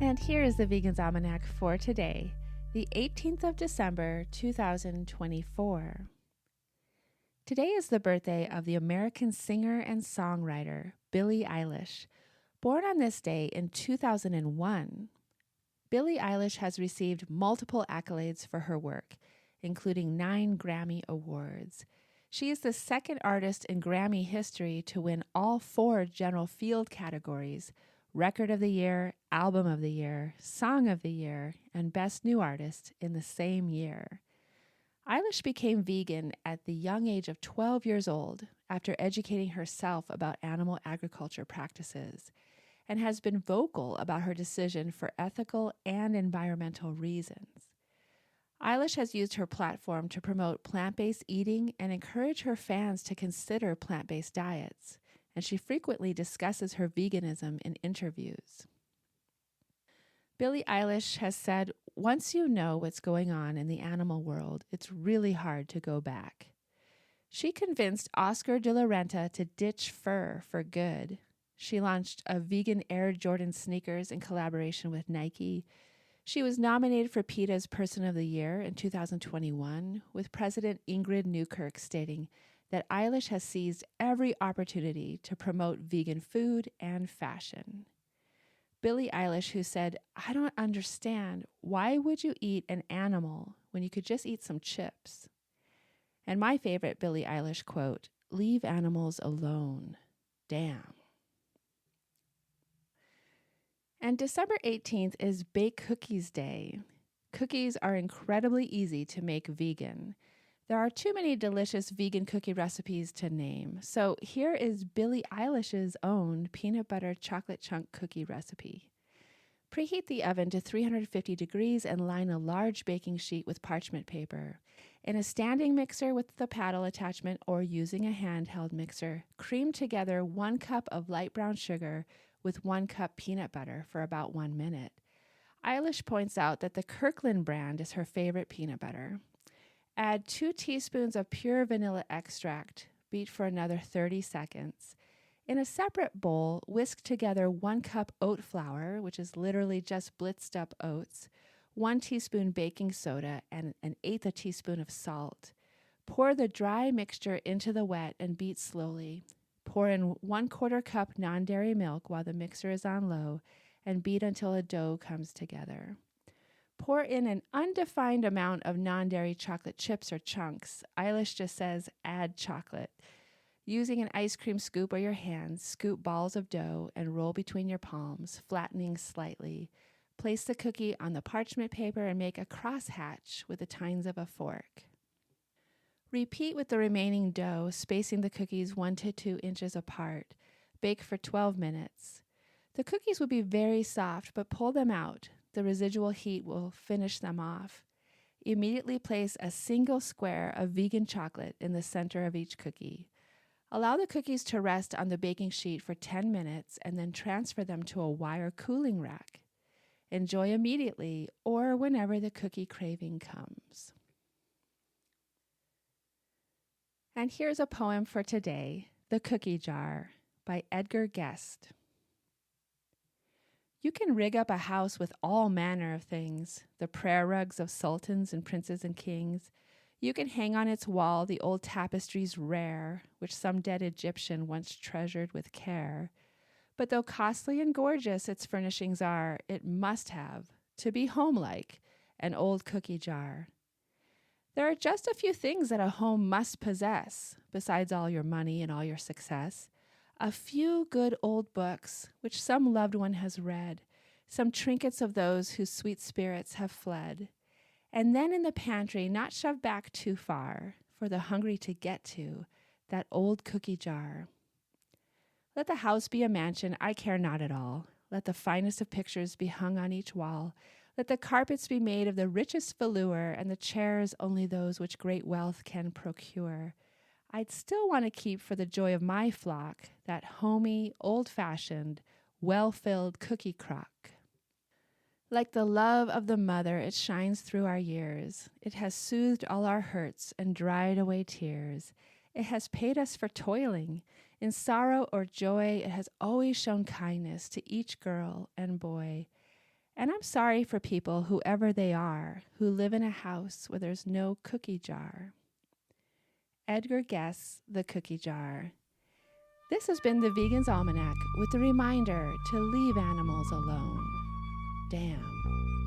And here is the Vegan's Almanac for today, the 18th of December, 2024. Today is the birthday of the American singer and songwriter Billie Eilish, born on this day in 2001. Billie Eilish has received multiple accolades for her work, including 9 Grammy Awards. She is the second artist in Grammy history to win all 4 general field categories: Record of the Year, Album of the Year, Song of the Year, and Best New Artist in the same year. Eilish became vegan at the young age of 12 years old after educating herself about animal agriculture practices, and has been vocal about her decision for ethical and environmental reasons. Eilish has used her platform to promote plant-based eating and encourage her fans to consider plant-based diets, and she frequently discusses her veganism in interviews. Billie Eilish has said, "Once you know what's going on in the animal world, it's really hard to go back." She convinced Oscar de la Renta to ditch fur for good. She launched a vegan Air Jordan sneakers in collaboration with Nike. She was nominated for PETA's Person of the Year in 2021, with President Ingrid Newkirk stating that Eilish has seized every opportunity to promote vegan food and fashion. Billie Eilish, who said, "I don't understand. Why would you eat an animal when you could just eat some chips?" And my favorite Billie Eilish quote, "Leave animals alone. Damn." And December 18th is Bake Cookies Day. Cookies are incredibly easy to make vegan. There are too many delicious vegan cookie recipes to name, so here is Billie Eilish's own peanut butter chocolate chunk cookie recipe. Preheat the oven to 350 degrees and line a large baking sheet with parchment paper. In a standing mixer with the paddle attachment or using a handheld mixer, cream together 1 cup of light brown sugar with 1 cup peanut butter for about 1 minute. Eilish points out that the Kirkland brand is her favorite peanut butter. Add 2 teaspoons of pure vanilla extract. Beat for another 30 seconds. In a separate bowl, whisk together 1 cup oat flour, which is literally just blitzed up oats, 1 teaspoon baking soda, and 1/8 teaspoon of salt. Pour the dry mixture into the wet and beat slowly. Pour in 1/4 cup non-dairy milk while the mixer is on low and beat until a dough comes together. Pour in an undefined amount of non-dairy chocolate chips or chunks. Eilish just says, add chocolate. Using an ice cream scoop or your hands, scoop balls of dough and roll between your palms, flattening slightly. Place the cookie on the parchment paper and make a crosshatch with the tines of a fork. Repeat with the remaining dough, spacing the cookies 1 to 2 inches apart. Bake for 12 minutes. The cookies will be very soft, but pull them out. The residual heat will finish them off. Immediately place a single square of vegan chocolate in the center of each cookie. Allow the cookies to rest on the baking sheet for 10 minutes and then transfer them to a wire cooling rack. Enjoy immediately or whenever the cookie craving comes. And here's a poem for today, The Cookie Jar, by Edgar. You can rig up a house with all manner of things, the prayer rugs of sultans and princes and kings. You can hang on its wall the old tapestries rare, which some dead Egyptian once treasured with care. But though costly and gorgeous its furnishings are, it must have, to be homelike, an old cookie jar. There are just a few things that a home must possess, besides all your money and all your success. A few good old books, which some loved one has read, some trinkets of those whose sweet spirits have fled. And then in the pantry, not shoved back too far, for the hungry to get to, that old cookie jar. Let the house be a mansion, I care not at all. Let the finest of pictures be hung on each wall. Let the carpets be made of the richest velour, and the chairs only those which great wealth can procure. I'd still want to keep for the joy of my flock that homey, old-fashioned, well-filled cookie crock. Like the love of the mother, it shines through our years. It has soothed all our hurts and dried away tears. It has paid us for toiling. In sorrow or joy, it has always shown kindness to each girl and boy. And I'm sorry for people, whoever they are, who live in a house where there's no cookie jar. Edgar guessed the cookie jar. This has been the Vegan's Almanac with the reminder to leave animals alone. Damn.